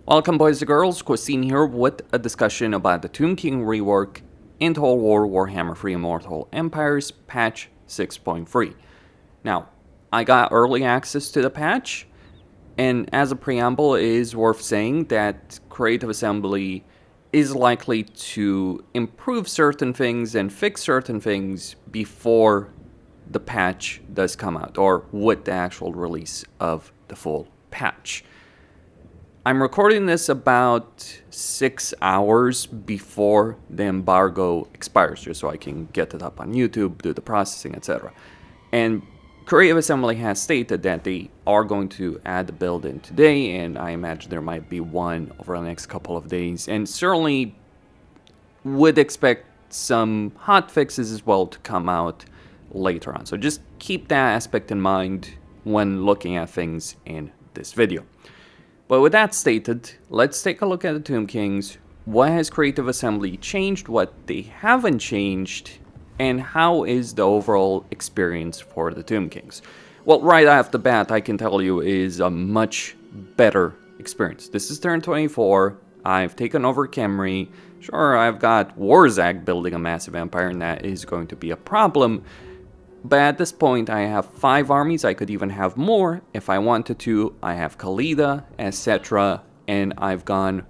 Welcome boys and girls, Christine here with a discussion about the Tomb King rework in Total War Warhammer 3 Immortal Empires patch 6.3. Now, I got early access to the patch, and as a preamble it is worth saying that Creative Assembly is likely to improve certain things and fix certain things before the patch does come out, or with the actual release of the full patch. I'm recording this about 6 hours before the embargo expires, just so I can get it up on YouTube, do the processing, etc. And Creative Assembly has stated that they are going to add the build in today, and I imagine there might be one over the next couple of days, and certainly would expect some hot fixes as well to come out later on. So just keep that aspect in mind when looking at things in this video. But with that stated, let's take a look at the Tomb Kings. What has Creative Assembly changed, what they haven't changed, and how is the overall experience for the Tomb Kings? Well, right off the bat, I can tell you is a much better experience. This is turn 24, I've taken over Khemri. Sure, I've got Warzag building a massive empire, and that is going to be a problem. But at this point, I have 5 armies. I could even have more if I wanted to. I have Khalida, etc. And I've gone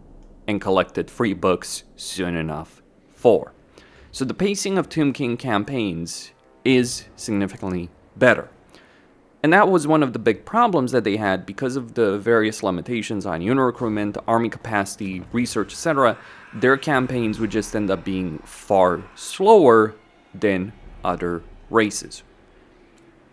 and collected 3 books soon enough 4. So the pacing of Tomb King campaigns is significantly better. And that was one of the big problems that they had because of the various limitations on unit recruitment, army capacity, research, etc. Their campaigns would just end up being far slower than other races.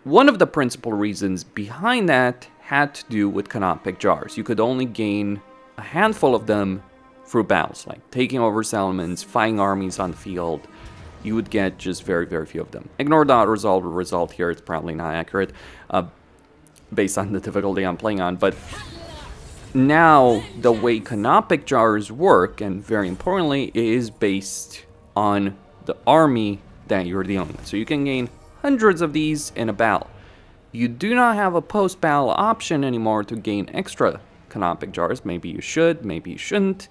One of the principal reasons behind that had to do with Canopic jars. You could only gain a handful of them through battles, like taking over settlements, fighting armies on the field. You would get just very, very few of them. Ignore that result here, it's probably not accurate based on the difficulty I'm playing on, but now the way Canopic jars work, and very importantly, is based on the army that you're dealing with. So you can gain hundreds of these in a battle. You do not have a post-battle option anymore to gain extra Canopic jars. Maybe you should, maybe you shouldn't.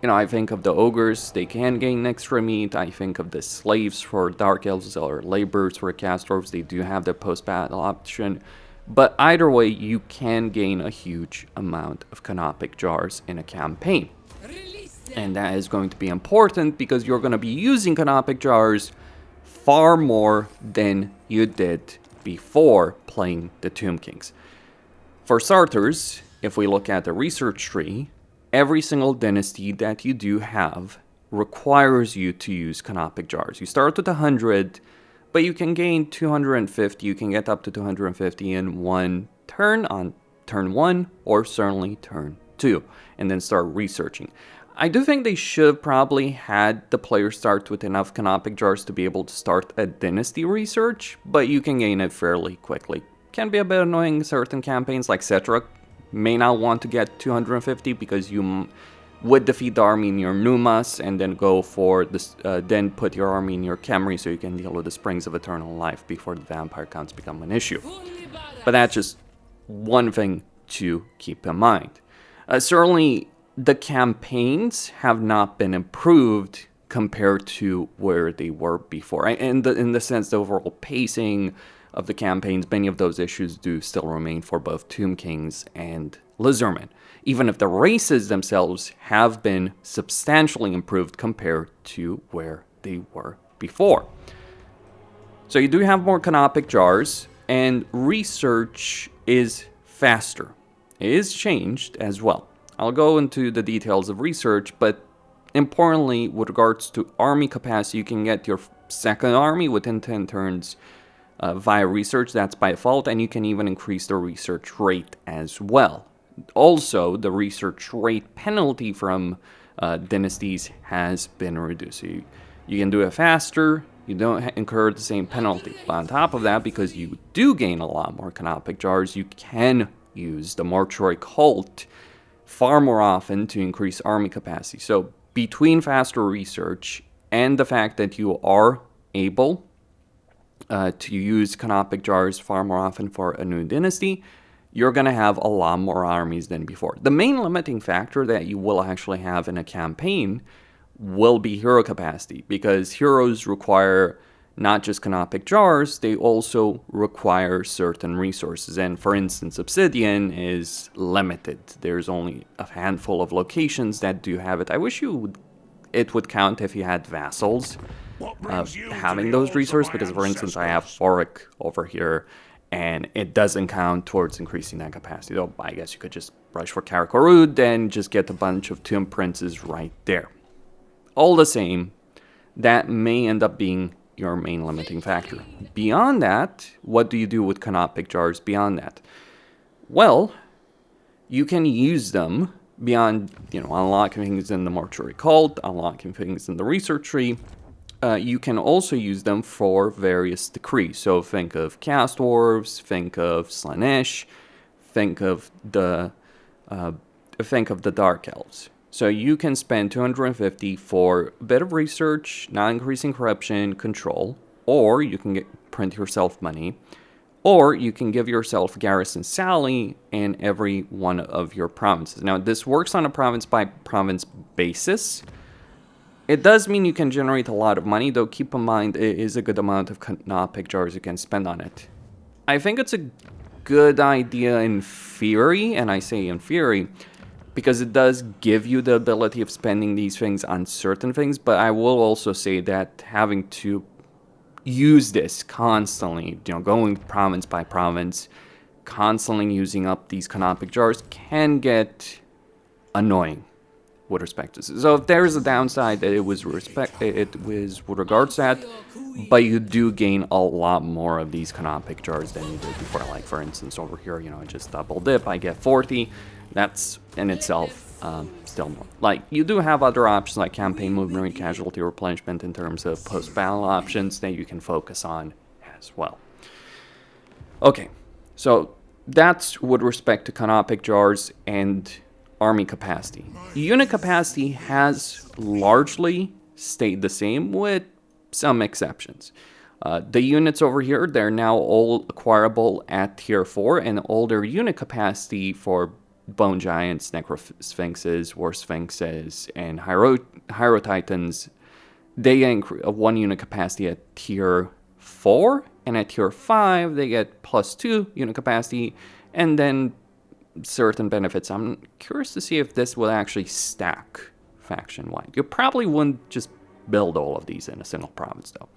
You know, I think of the ogres, they can gain extra meat. I think of the slaves for dark elves or laborers for castors, they do have the post-battle option. But either way, you can gain a huge amount of Canopic jars in a campaign. And that is going to be important because you're going to be using Canopic jars far more than you did before playing the Tomb Kings. For starters, if we look at the research tree, every single dynasty that you do have requires you to use Canopic jars. You start with 100, but you can gain 250, you can get up to 250 in one turn on turn 1 or certainly turn 2, and then start researching. I do think they should have probably had the player start with enough Canopic jars to be able to start a dynasty research, but you can gain it fairly quickly. Can be a bit annoying in certain campaigns, like Cetra may not want to get 250 because you would defeat the army in your Numas and then go for this, then put your army in your Khemri so you can deal with the Springs of Eternal Life before the vampire counts become an issue. But that's just one thing to keep in mind. Certainly, the campaigns have not been improved compared to where they were before. In the sense, the overall pacing of the campaigns, many of those issues do still remain for both Tomb Kings and Lizardmen, even if the races themselves have been substantially improved compared to where they were before. So you do have more Canopic jars, and research is faster. It is changed as well. I'll go into the details of research, but importantly, with regards to army capacity, you can get your second army within 10 turns via research. That's by default, and you can even increase the research rate as well. Also, the research rate penalty from dynasties has been reduced. So you can do it faster, you don't incur the same penalty. But on top of that, because you do gain a lot more Canopic jars, you can use the Mortuary Cult far more often to increase army capacity. So between faster research and the fact that you are able to use Canopic jars far more often for a new dynasty, you're going to have a lot more armies than before. The main limiting factor that you will actually have in a campaign will be hero capacity, because heroes require not just Canopic jars, they also require certain resources. And for instance, obsidian is limited. There's only a handful of locations that do have it. I wish it would count if you had vassals having those resources, because for instance, I have Auric over here, and it doesn't count towards increasing that capacity. Though I guess you could just rush for Karakorud and just get a bunch of Tomb Princes right there. All the same, that may end up being your main limiting factor. Beyond that, what do you do with Canopic jars beyond that? Well, you can use them beyond, unlocking things in the Mortuary Cult, unlocking things in the Research Tree. You can also use them for various decrees. So think of Cast Dwarves, think of Slaanesh, think of the Dark Elves. So you can spend 250 for a bit of research, not increasing corruption, control, or you can print yourself money, or you can give yourself Garrison Sally in every one of your provinces. Now, this works on a province-by-province basis. It does mean you can generate a lot of money, though keep in mind it is a good amount of Canopic jars you can spend on it. I think it's a good idea in theory, and I say in theory, because it does give you the ability of spending these things on certain things, but I will also say that having to use this constantly, going province by province, constantly using up these Canopic jars can get annoying with respect to this. So if there is a downside, that it was with regards to that, but you do gain a lot more of these Canopic jars than you did before. Like for instance over here, I just double dip, I get 40. That's in itself still more. Like, you do have other options like campaign movement, casualty replenishment in terms of post-battle options that you can focus on as well. Okay, so that's with respect to Canopic jars and army capacity. Unit capacity has largely stayed the same with some exceptions. The units over here, they're now all acquirable at tier 4, and all their unit capacity for Bone Giants, Necrosphinxes, War Sphinxes, and Hyro Titans, they get 1 unit capacity at tier 4, and at tier 5 they get +2 unit capacity, and then certain benefits. I'm curious to see if this will actually stack faction-wide. You probably wouldn't just build all of these in a single province, though.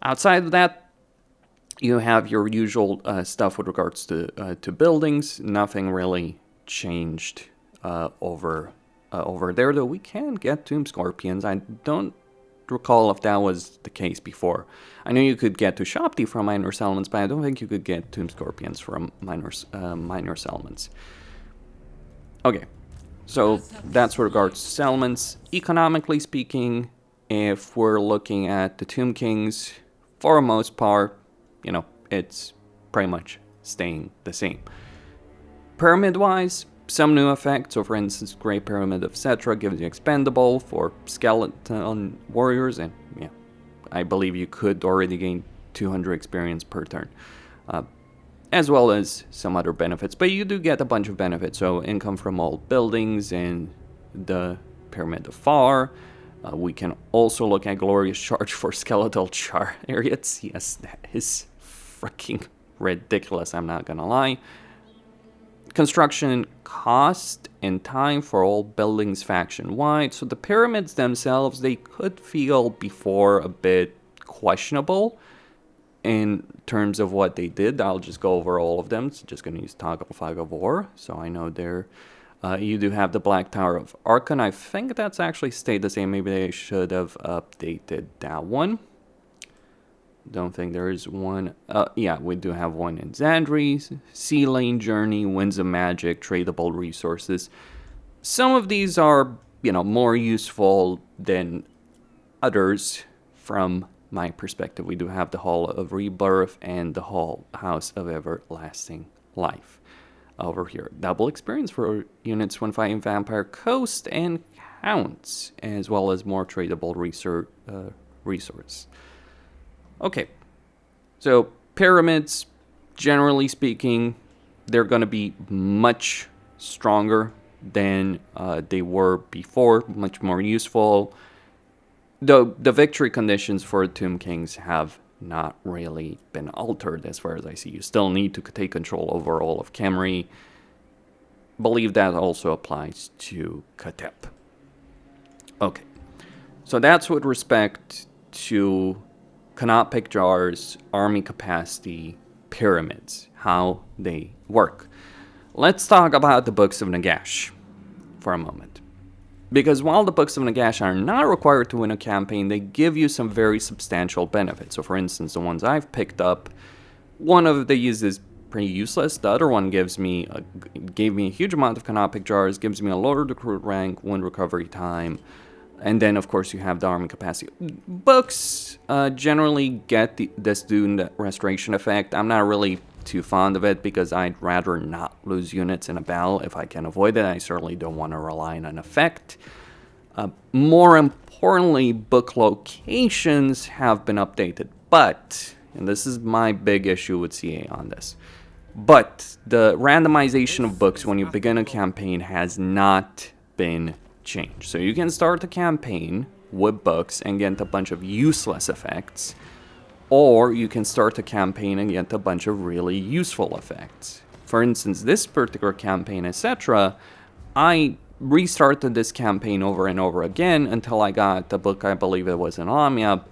Outside of that, you have your usual stuff with regards to buildings. Nothing really changed over there, though we can get Tomb Scorpions. I don't recall if that was the case before. I know you could get to Shopti from minor settlements, but I don't think you could get Tomb Scorpions from minor settlements. Okay, so that's with regards to settlements. Economically speaking, if we're looking at the Tomb Kings, for the most part, it's pretty much staying the same. Pyramid-wise, some new effects. So for instance, Great Pyramid of Cetra gives you expendable for skeleton warriors, and I believe you could already gain 200 experience per turn, as well as some other benefits. But you do get a bunch of benefits. So income from all buildings in the Pyramid of Far. We can also look at Glorious Charge for skeletal chariots. Yes, that is freaking ridiculous, I'm not gonna lie. Construction cost and time for all buildings faction-wide. So the pyramids themselves, they could feel before a bit questionable in terms of what they did. I'll just go over all of them. So just gonna use Toggle Fog of War, so I know they're... you do have the Black Tower of Archon. I think that's actually stayed the same. Maybe they should have updated that one. Don't think there is one. Yeah, we do have one in Xandri. Sea Lane Journey, Winds of Magic, tradable resources. Some of these are, more useful than others from my perspective. We do have the Hall of Rebirth and the House of Everlasting Life over here. Double experience for units when fighting Vampire Coast and Counts, as well as more tradable resource. Okay, so pyramids, generally speaking, they're going to be much stronger than they were before, much more useful. Though the victory conditions for Tomb Kings have not really been altered as far as I see. You still need to take control over all of Khemri. Believe that also applies to Katep. Okay, so that's with respect to Canopic jars, army capacity, pyramids, how they work. Let's talk about the Books of Nagash for a moment. Because while the Books of Nagash are not required to win a campaign, they give you some very substantial benefits. So for instance, the ones I've picked up, one of these is pretty useless. The other one gave me a huge amount of Canopic jars, gives me a lower recruit rank, 1 recovery time, and then of course you have the army capacity. Books generally get this Dune restoration effect. I'm not really too fond of it because I'd rather not lose units in a battle if I can avoid it. I certainly don't want to rely on an effect. More importantly, book locations have been updated, but, and this is my big issue with CA on this, but the randomization of books when you begin a campaign has not been changed. So you can start the campaign with books and get a bunch of useless effects, or you can start a campaign and get a bunch of really useful effects. For instance, this particular campaign, etc., I restarted this campaign over and over again until I got the book, I believe it was in Lamia,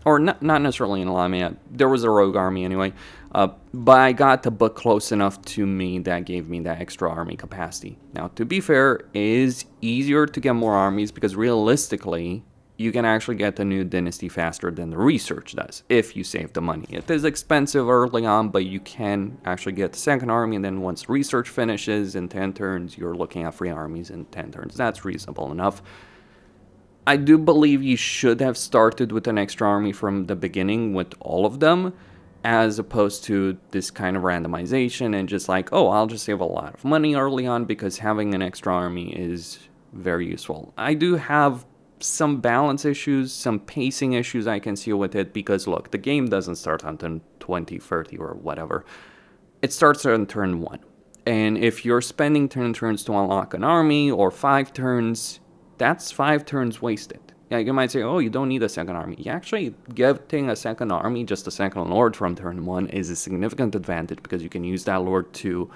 or not necessarily in Lamia, there was a rogue army anyway, but I got the book close enough to me that gave me that extra army capacity. Now, to be fair, it is easier to get more armies because realistically, you can actually get the new dynasty faster than the research does, if you save the money. It is expensive early on, but you can actually get the second army, and then once research finishes in 10 turns, you're looking at 3 armies in 10 turns. That's reasonable enough. I do believe you should have started with an extra army from the beginning with all of them, as opposed to this kind of randomization and just like, oh, I'll just save a lot of money early on because having an extra army is very useful. I do have some balance issues, some pacing issues I can see with it because, look, the game doesn't start on turn 20, 30, or whatever. It starts on turn 1. And if you're spending 10 turns to unlock an army, or 5 turns, that's 5 turns wasted. Yeah, you might say, oh, you don't need a second army. You actually, getting a second army, just a second lord from turn 1, is a significant advantage because you can use that lord to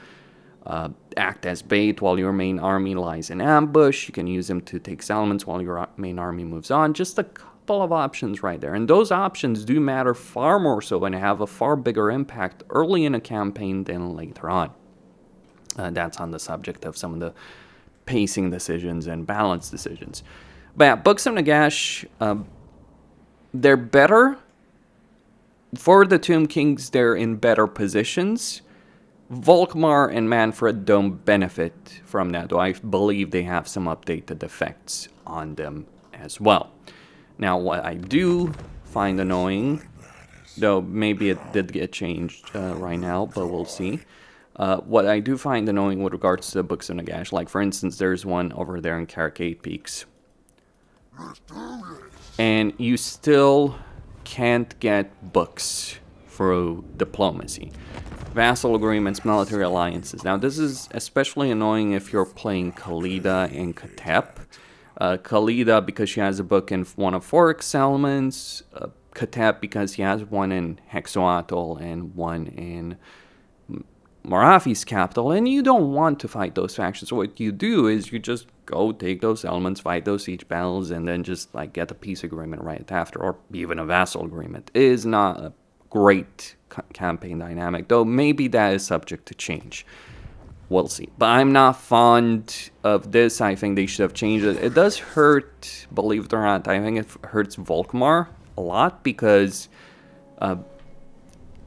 act as bait while your main army lies in ambush. You can use him to take settlements while your main army moves on. Just a couple of options right there. And those options do matter far more so and have a far bigger impact early in a campaign than later on. That's on the subject of some of the pacing decisions and balance decisions. But yeah, Books of Nagash, they're better. For the Tomb Kings, they're in better positions. Volkmar and Manfred don't benefit from that, though I believe they have some updated effects on them as well. Now, what I do find annoying, though maybe it did get changed right now, but we'll see. What I do find annoying with regards to the Books of Nagash, like for instance, there's one over there in Caracade Peaks. And you still can't get books through diplomacy. Vassal agreements, military alliances. Now, this is especially annoying if you're playing Khalida and Katep. Khalida because she has a book in one of Forix settlements. Katep because he has one in Hexoatl and one in Morafi's capital. And you don't want to fight those factions. So what you do is you just go take those elements, fight those siege battles, and then just like get a peace agreement right after, or even a vassal agreement. It is not a great campaign dynamic, though maybe that is subject to change. We'll see. But I'm not fond of this. I think they should have changed it. It does hurt, believe it or not, I think it hurts Volkmar a lot because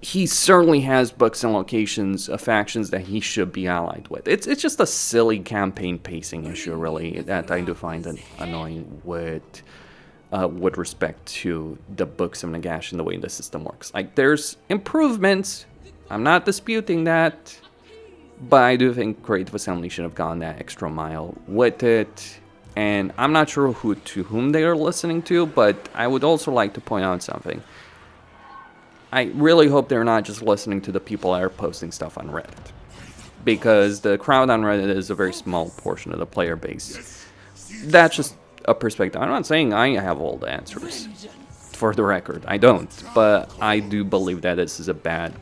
he certainly has books and locations of factions that he should be allied with. It's just a silly campaign pacing issue, really, that I do find annoying with respect to the Books of Nagash and the way the system works. Like, there's improvements. I'm not disputing that. But I do think Creative Assembly should have gone that extra mile with it. And I'm not sure to whom they are listening to, but I would also like to point out something. I really hope they're not just listening to the people that are posting stuff on Reddit, because the crowd on Reddit is a very small portion of the player base. That's just a perspective. I'm not saying I have all the answers, for the record, I don't, but I do believe that this is a bad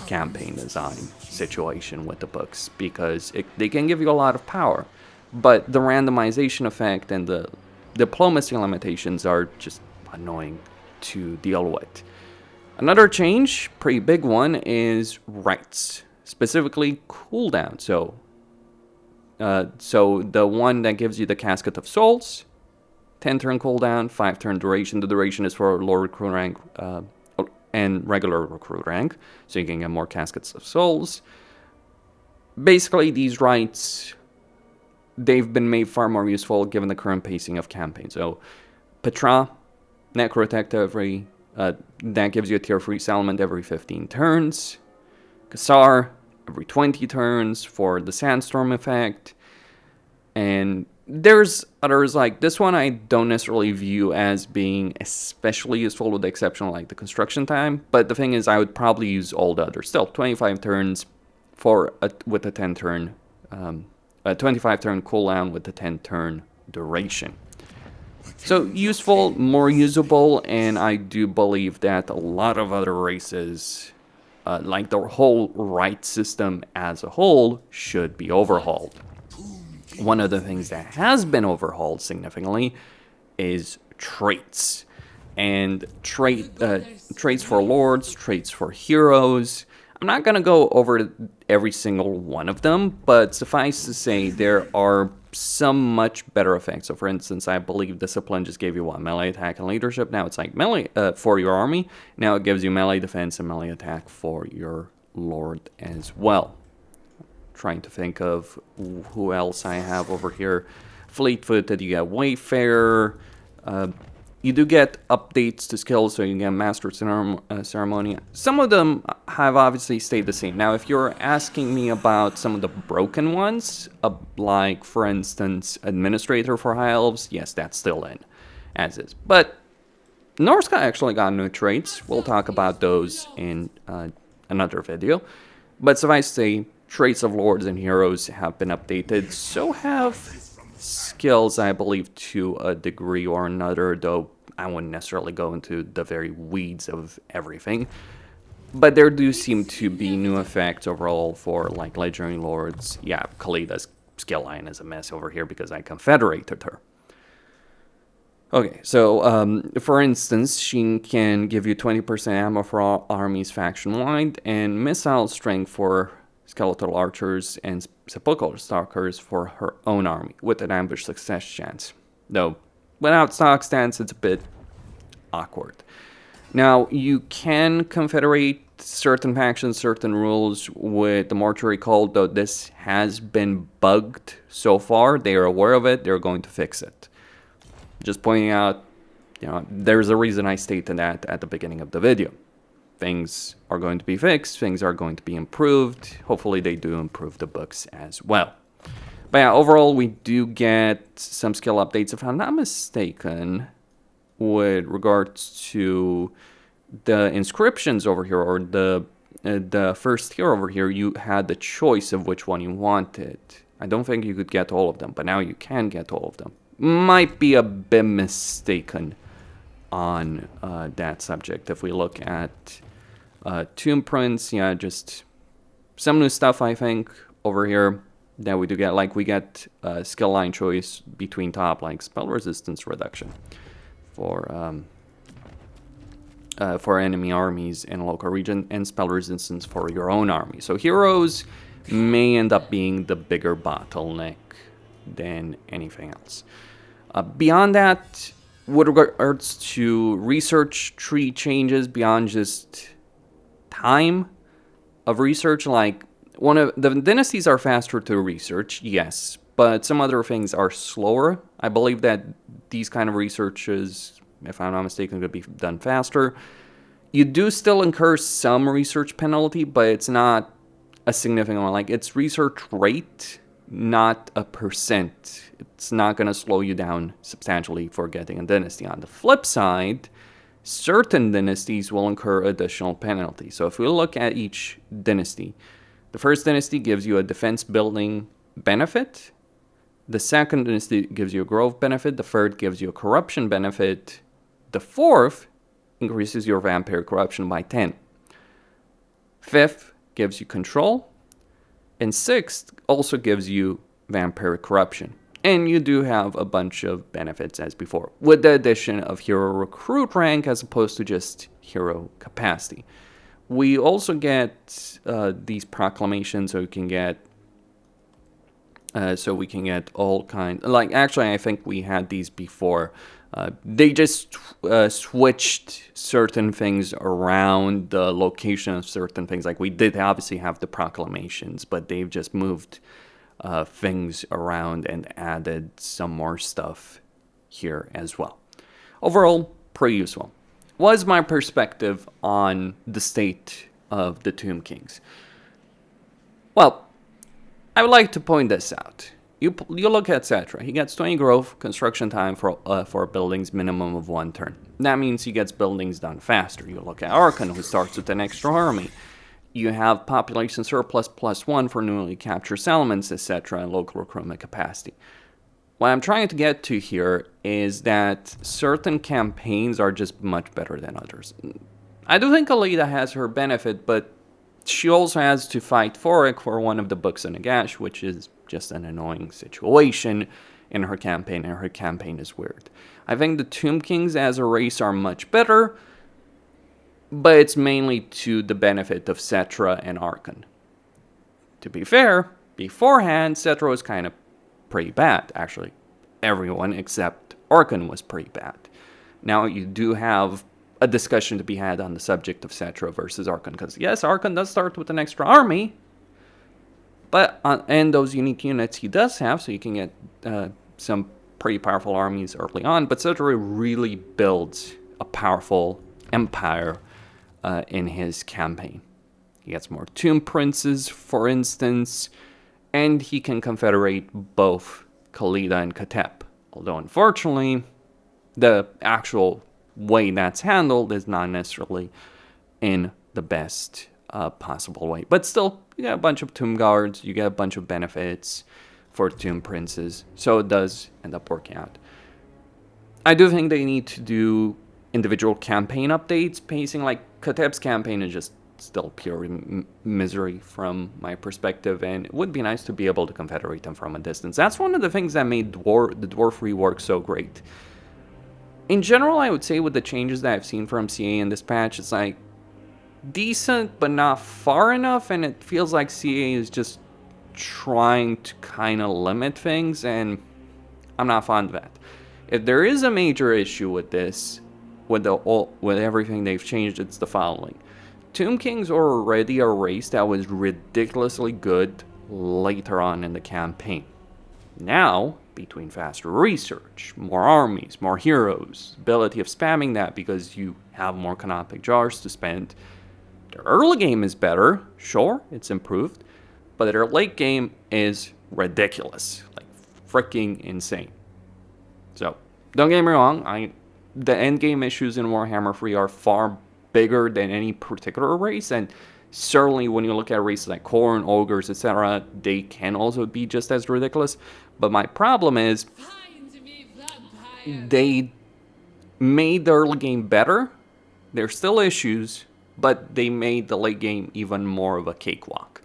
campaign design situation with the books, because they can give you a lot of power, but the randomization effect and the diplomacy limitations are just annoying to deal with. Another change, pretty big one, is rites, specifically cooldown. So the one that gives you the Casket of Souls, 10 turn cooldown, 5 turn duration. The duration is for low recruit rank and regular recruit rank, so you can get more Caskets of Souls. Basically, these rites, they've been made far more useful given the current pacing of campaigns. So Petra, Necrotect that gives you a tier 3 settlement every 15 turns. Kassar, every 20 turns for the Sandstorm effect. And there's others like this one I don't necessarily view as being especially useful, with the exception of like the construction time. But the thing is, I would probably use all the others. Still, 25 turns with a 10 turn, 25 turn cooldown with the 10 turn duration. So useful, more usable, and I do believe that a lot of other races, like the whole Rite system as a whole, should be overhauled. One of the things that has been overhauled significantly is traits. And traits for lords, traits for heroes. I'm not going to go over every single one of them, but suffice to say there are some much better effects. So for instance, I believe Discipline just gave you what, melee attack and leadership. Now it's like melee for your army. Now it gives you melee defense and melee attack for your lord as well. Trying to think of who else I have over here. Fleet-footed, you get Wayfarer. You do get updates to skills, so you get Master Ceremony. Some of them have obviously stayed the same. Now, if you're asking me about some of the broken ones, like, for instance, Administrator for High Elves, yes, that's still in, as is. But Norska actually got new traits. We'll talk about those in another video. But suffice to say, traits of Lords and Heroes have been updated. So have skills, I believe, to a degree or another, though I wouldn't necessarily go into the very weeds of everything. But there do seem to be new effects overall for, like, Legendary Lords. Yeah, Kalida's skill line is a mess over here because I confederated her. Okay, so, for instance, she can give you 20% ammo for all armies faction-wide, and missile strength for skeletal archers and sepulchral stalkers for her own army, with an ambush success chance. Though, without stock stance, it's a bit awkward. Now, you can confederate certain factions, certain rules with the Mortuary Cult, though this has been bugged so far. They are aware of it, they're going to fix it. Just pointing out, there's a reason I stated that at the beginning of the video. Things are going to be fixed, things are going to be improved. Hopefully they do improve the books as well. But yeah, overall we do get some skill updates, if I'm not mistaken, with regards to the inscriptions over here, or the first tier over here. You had the choice of which one you wanted. I don't think you could get all of them, but now you can get all of them. Might be a bit mistaken on that subject. If we look at tomb prints, yeah, just some new stuff I think over here that we do get. Like, we get skill line choice between top, like spell resistance reduction for enemy armies in a local region, and spell resistance for your own army. So heroes may end up being the bigger bottleneck than anything else. Beyond that, with regards to research tree changes, beyond just time of research, like, one of the dynasties are faster to research, yes, but some other things are slower. I believe that these kind of researches, if I'm not mistaken, could be done faster. You do still incur some research penalty, but it's not a significant one. Like, it's research rate, not a percent. It's not going to slow you down substantially for getting a dynasty. On the flip side, certain dynasties will incur additional penalties. So if we look at each dynasty, the first dynasty gives you a defense building benefit. The second dynasty gives you a growth benefit. The third gives you a corruption benefit. The fourth increases your vampire corruption by 10. Fifth gives you control. And sixth also gives you vampire corruption. And you do have a bunch of benefits as before, with the addition of hero recruit rank as opposed to just hero capacity. We also get these proclamations, so we can get all kinds. Like, actually, I think we had these before. They just switched certain things around, the location of certain things. Like, we did obviously have the proclamations, but they've just moved things around and added some more stuff here as well. Overall, pretty useful. Was my perspective on the state of the Tomb Kings. Well, I would like to point this out. You look at Cetra. He gets 20 growth, construction time for buildings, minimum of 1 turn. That means he gets buildings done faster. You look at Archon, who starts with an extra army. You have population surplus +1 for newly captured settlements, etc., and local recruitment capacity. What I'm trying to get to here is that certain campaigns are just much better than others. I do think Alida has her benefit, but she also has to fight Thoric for one of the books in Nagash, which is just an annoying situation in her campaign, and her campaign is weird. I think the Tomb Kings as a race are much better, but it's mainly to the benefit of Cetra and Archon. To be fair, beforehand, Cetra was kind of pretty bad. Actually, everyone except Archon was pretty bad. Now you do have a discussion to be had on the subject of Cetra versus Archon, because yes, Archon does start with an extra army, but and those unique units he does have, so you can get some pretty powerful armies early on, but Cetra really builds a powerful empire in his campaign. He gets more tomb princes, for instance, and he can confederate both Khalida and Katep. Although, unfortunately, the actual way that's handled is not necessarily in the best possible way. But still, you get a bunch of tomb guards, you get a bunch of benefits for tomb princes, so it does end up working out. I do think they need to do individual campaign updates. Pacing, like Katep's campaign, is just still pure misery from my perspective, and it would be nice to be able to confederate them from a distance. That's one of the things that made the dwarf rework so great. In general, I would say with the changes that I've seen from CA in this patch, it's like decent but not far enough, and it feels like CA is just trying to kind of limit things, and I'm not fond of that. If there is a major issue with this, with everything they've changed, it's the following. Tomb Kings are already a race that was ridiculously good later on in the campaign. Now, between faster research, more armies, more heroes, ability of spamming that because you have more Canopic jars to spend, their early game is better, sure, it's improved, but their late game is ridiculous, like freaking insane. So, don't get me wrong, the endgame issues in Warhammer 3 are far bigger than any particular race, and certainly when you look at races like Khorne, Ogres, etc., they can also be just as ridiculous. But my problem is, they made the early game better. There's still issues, but they made the late game even more of a cakewalk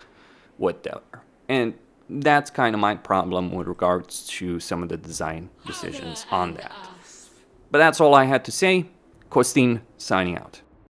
with that. And that's kind of my problem with regards to some of the design decisions on that. But that's all I had to say. Costin signing out.